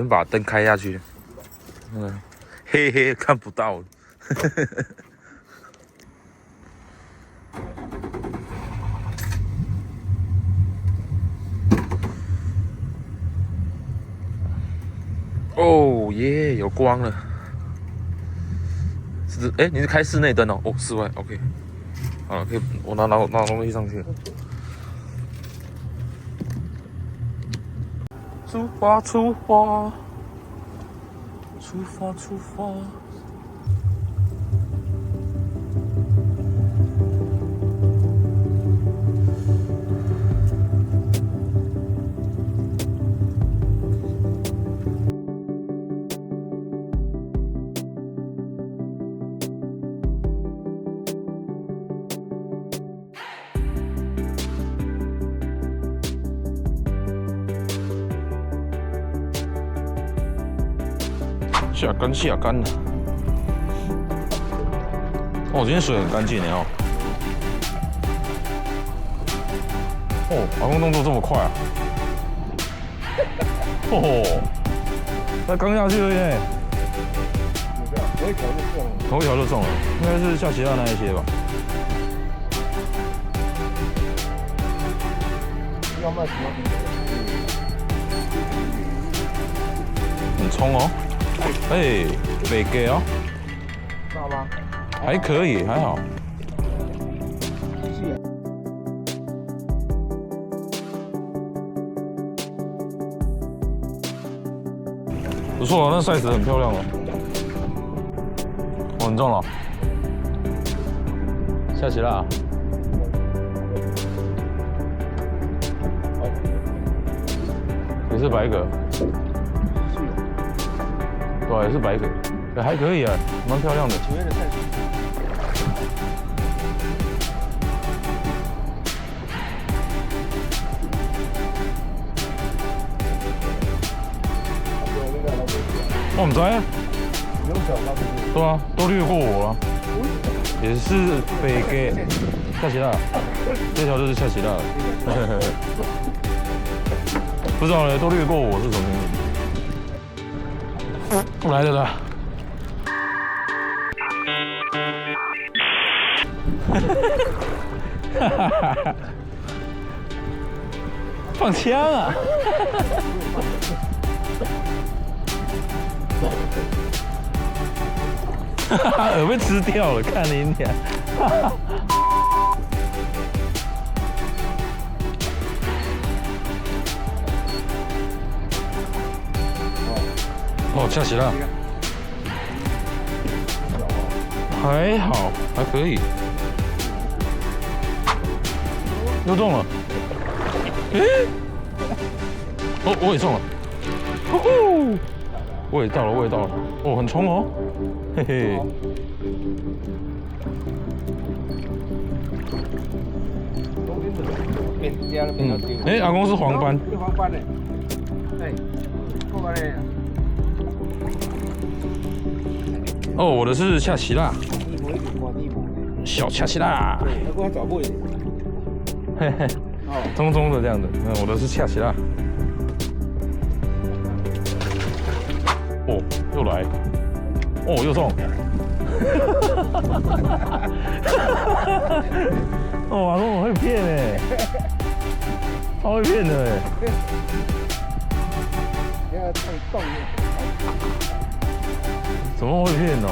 先把灯开下去。黑黑看不到了。哦耶，有光了。是你是开室内灯哦？哦，室外 OK。好了，可以，我拿东西上去。出发，出发，出发，出发。下干了。哦，今天水很干净哦。哦，阿公动作这么快啊！哦，才刚下去而已。头一条就中了，应该是下其他那一些吧。要卖什么？很冲哦。北给哦，大吗？还可以，还好。不错啊，那 size 很漂亮哦。哦，很重了。下起啦。也是白蛤。对，也是白蛤，还可以啊，蛮漂亮的。前面的菜我唔知啊。对啊，都略过我了。也是北给恰奇拉，这条就是恰奇拉。不知道嘞，都略过我是什么名字。来了啦！放枪啊！耳被吃掉了，看你俩！哦，恰起了，还好，还可以，又中了，哦，我也中了，我也到了，哦，很冲哦，嘿嘿。阿公是黄斑。黄斑的，对，过来嘞。哦，我的是恰奇拉，小恰奇拉。对，要跟他找过一点。嘿嘿，中中的这样子。我的是恰奇拉。哦，又来。哦，又中。哦，阿公我会骗哎，超会骗的哎。要太动了。怎么会骗哦？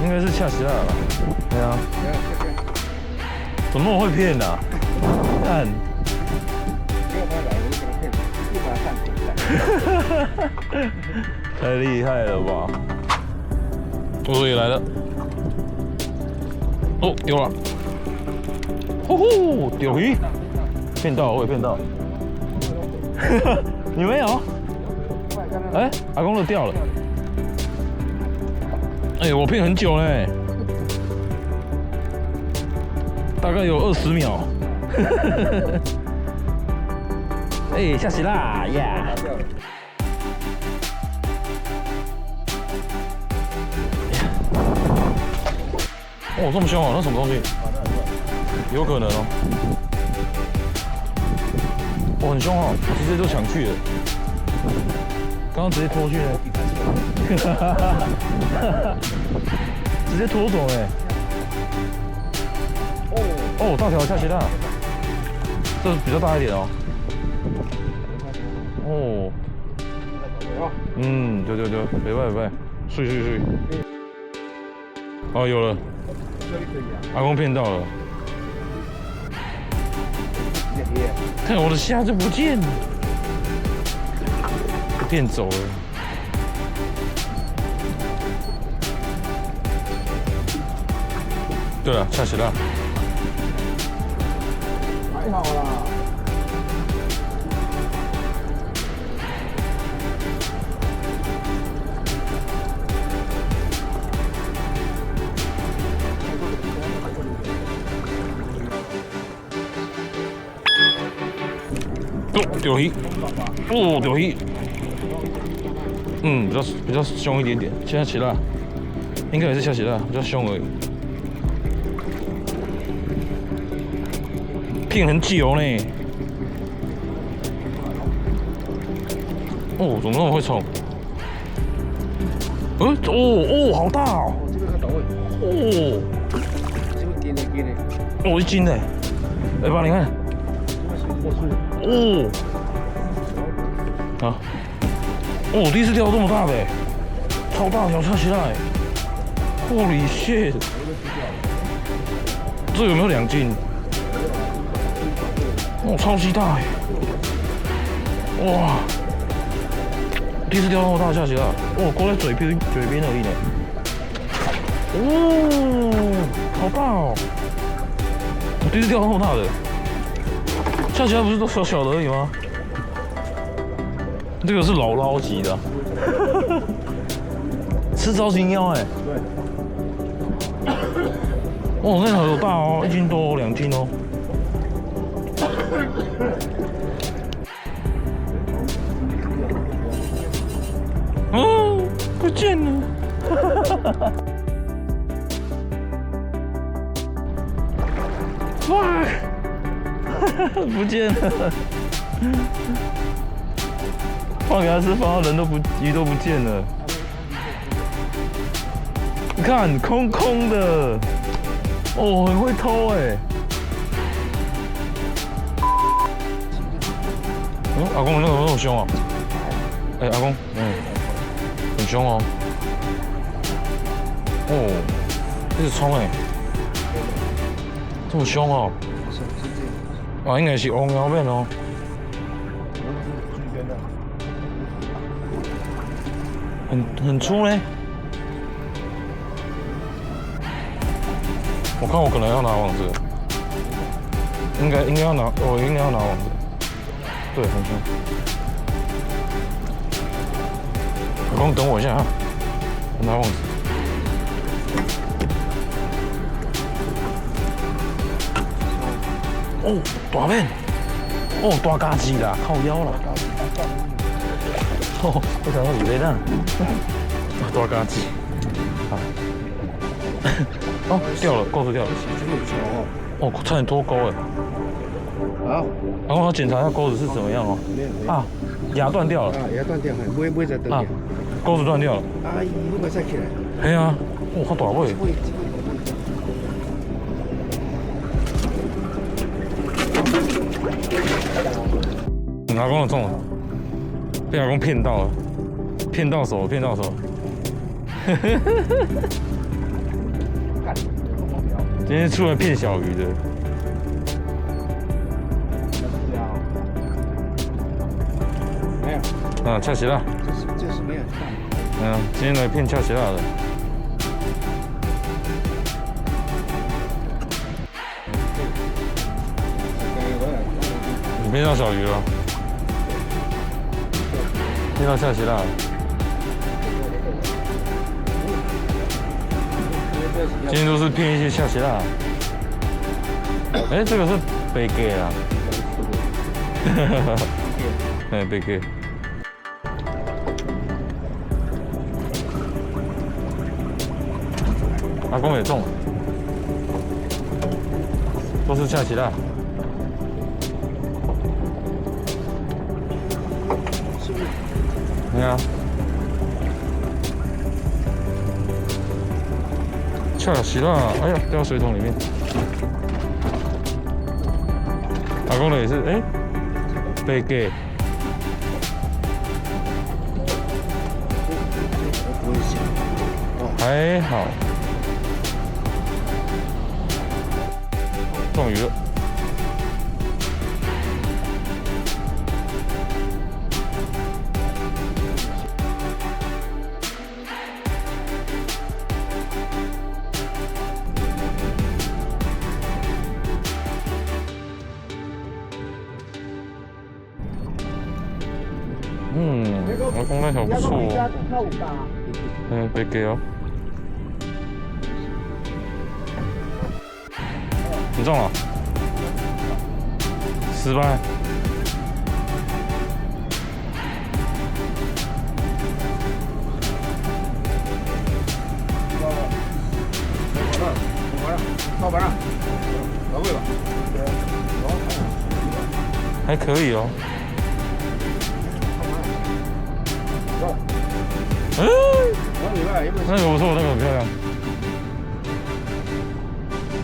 应该是恰奇拉吧？对啊。怎么会骗呢？看。太厉害了吧！我也来了。哦，丢了。呼呼，钓鱼，骗到，我也骗到。你没有？阿公的掉了。我骗很久嘞，大概有20秒。下起啦呀！哦，这么凶哦，那什么东西？有可能哦。我很凶哦，直接就抢去了。刚刚直接拖去了，直接拖走哎。哦，大条下斜大，这比较大一点哦。哦。嗯，对，袂歹，水。哦，有了。阿公骗到了。看我的虾就不见了，骗走了。对了，下起了。还好啦。钓鱼，哦，钓鱼，比较凶一点点。现在起来，应该也是下起来，比较凶而已。骗很久呢。哦，怎么那么会冲？好大哦！这个很到位。哦，这个给你。哦，1斤呢。来吧，你看。哦，啊，我第一次钓这么大的，超大条，下起来 ，Holy shit！ 这有没有2斤？超级大哇！第一次钓那么大下起来，勾在嘴边而已呢。好大哦！我第一次钓那么大的。下起来不是都小小的而已吗？这个是老捞级的，吃招型腰哎。对。那条有大哦，1斤多2斤哦。不见了。哇！不见了，放给他吃，放到鱼都不见了。你看，空空的，很会偷哎。阿公那么凶啊？阿公，很凶哦。一直冲哎，这么凶哦。应该是黄腰面哦。很粗呢。我看我可能要拿网子，应该要拿，应该要拿网子。对，很凶。老公，等我一下啊，我拿网子。大面，大家子啦，靠腰啦。我想到是这样，大家子。掉了，钩子掉了。差点脱钩哎。好，然后我检查一下钩子是怎么样哦。牙断掉了。牙断掉，不会再断掉。钩子断掉了。你快再起来。嘿啊，好大尾。阿公的中了，被阿公骗到了，骗到手。今天出来骗小鱼的。没有。恰奇拉。这是没有看。今天来骗恰奇拉的。你骗到小鱼了。骗到下期了，今天都是骗一些下期啦。这个是北给啊，北给。阿公也中了，都是下期啦。你看，恰死啦！哎呀，掉水桶里面。阿公的也是，哎，白给。还好。中鱼了。我讲那条不错哦。别给哦。你中了？失败。老板，老贵吧？还可以哦。那个不错，那个很漂亮。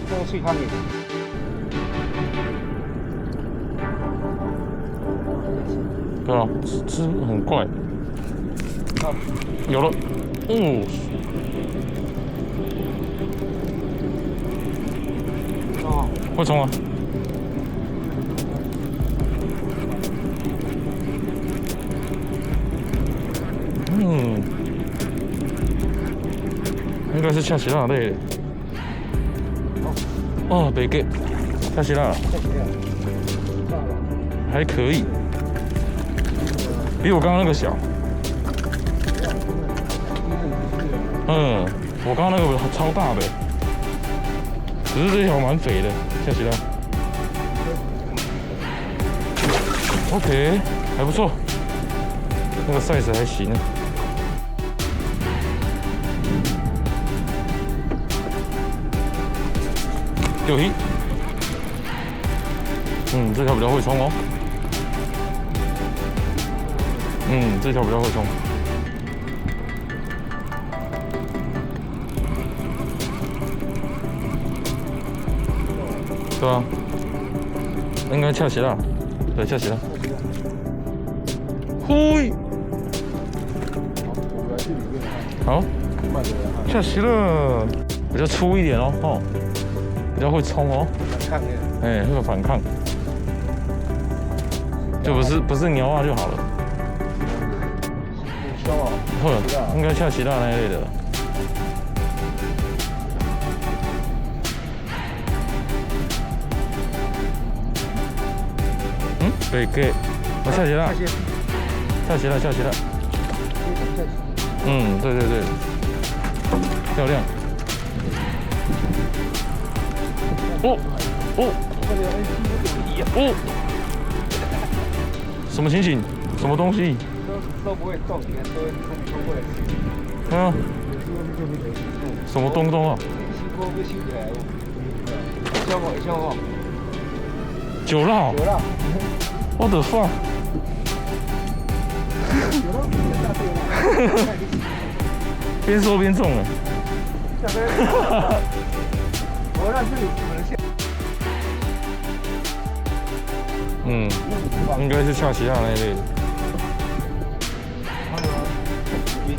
这个脆康的。对啊，吃很怪。有了，会冲啊！应该是恰奇拉类的。哦，别给，恰奇拉，还可以，比我刚刚那个小。我刚刚那个超大的，只是这条蛮肥的，恰奇拉。OK， 还不错，那个 size 还行。钓鱼，这条比较会冲哦。这条比较会冲。对啊，应该恰齐了，对，恰齐了。嘿，好，恰齐了，比较粗一点哦，比较会冲哦。反抗的。这个反抗，就不是牛啊就好了。应该恰齐拉那一类的。对，给，我恰齐拉，恰齐拉。对，漂亮。什么情形？什么东西？都不会动，你看都会。什么东东啊？香酒烙。What the fuck？ 边说边中了。我让这里可能应该是恰齐拉那一类的。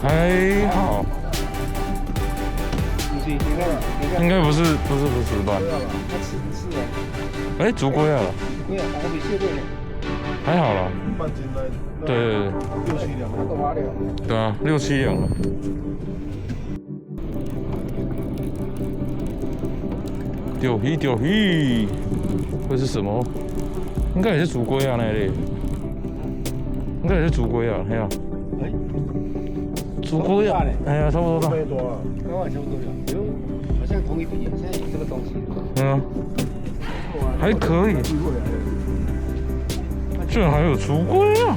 还好。应该不是吧？哎，竹龟啊。还好啦。对。6-7两。对啊，6-7两了。钓鱼，会是什么？应该也是竹龟啊那一类。应该也是竹龟啊，哎呀。竹龟啊，哎呀，差不多大。刚好差不多了，好像同一笔，现在有这个东西。还可以。居然还有竹龟啊！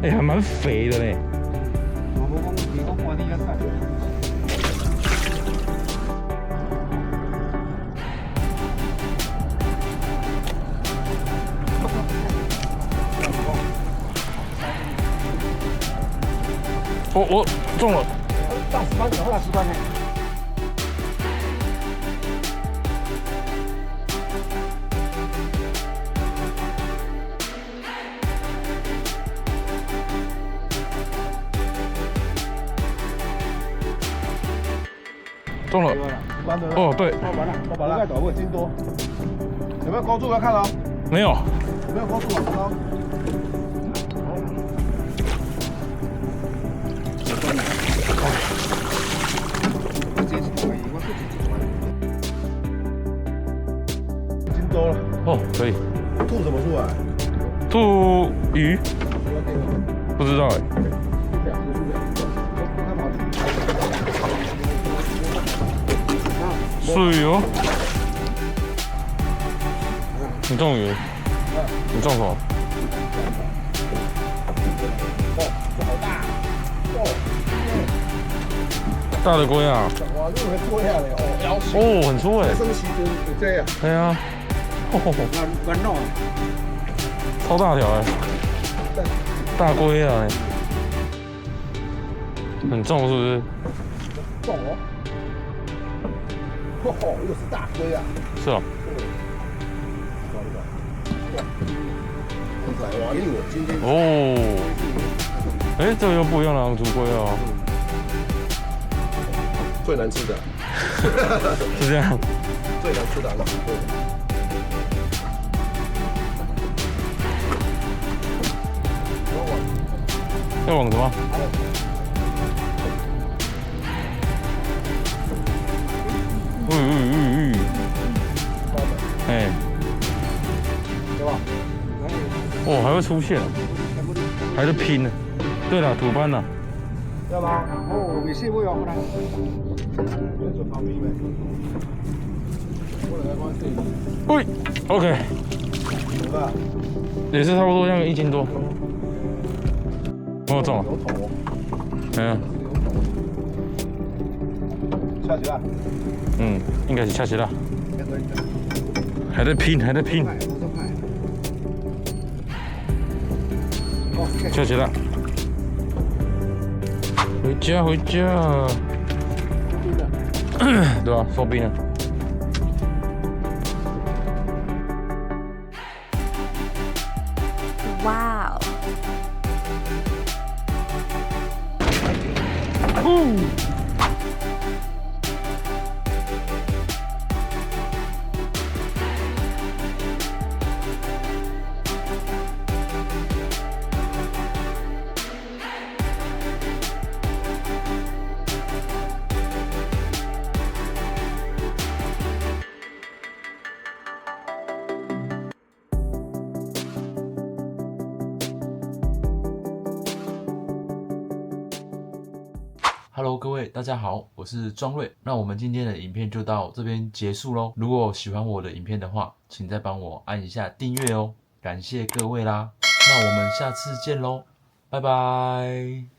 还蛮肥的嘞。我中了。大石斑，大石斑呢？中了。哦，对。完了，倒位金多。有没有勾住要看哦？没有。没有勾住往高。金多了。哦，可以。吐什么出来？吐鱼？不知道哎。是哦。你中鱼？你中什么？哦，这好大！哦，大的龟啊！哇，这个龟啊嘞！哦，腰细。哦，很粗哎。生鳍就有这样。对啊。软肉。超大条哎！大龟啊！很重是不是？重哦。哦，又是大龟啊！是哦。哇，因为我今天哦，哎，这个又不一样了，昂竹龟哦。最难吃的，是这样。最难吃的昂竹龟。要网什么？哎，对吧？哦，还会出现，还在拼呢。对了，土斑呢？要吧？哦，没事不用来。做旁边呗。我来关心。喂 ，OK。对吧？也是差不多，像1斤多。我有中了。有头。嗯。下去了。嗯，应该是下去了。还在拼，还在拼。下去了。回家，回家。对吧？收兵了。哇哦！Hello， 各位大家好，我是庄瑞。那我们今天的影片就到这边结束咯。如果喜欢我的影片的话，请再帮我按一下订阅哦，感谢各位啦。那我们下次见咯，拜拜。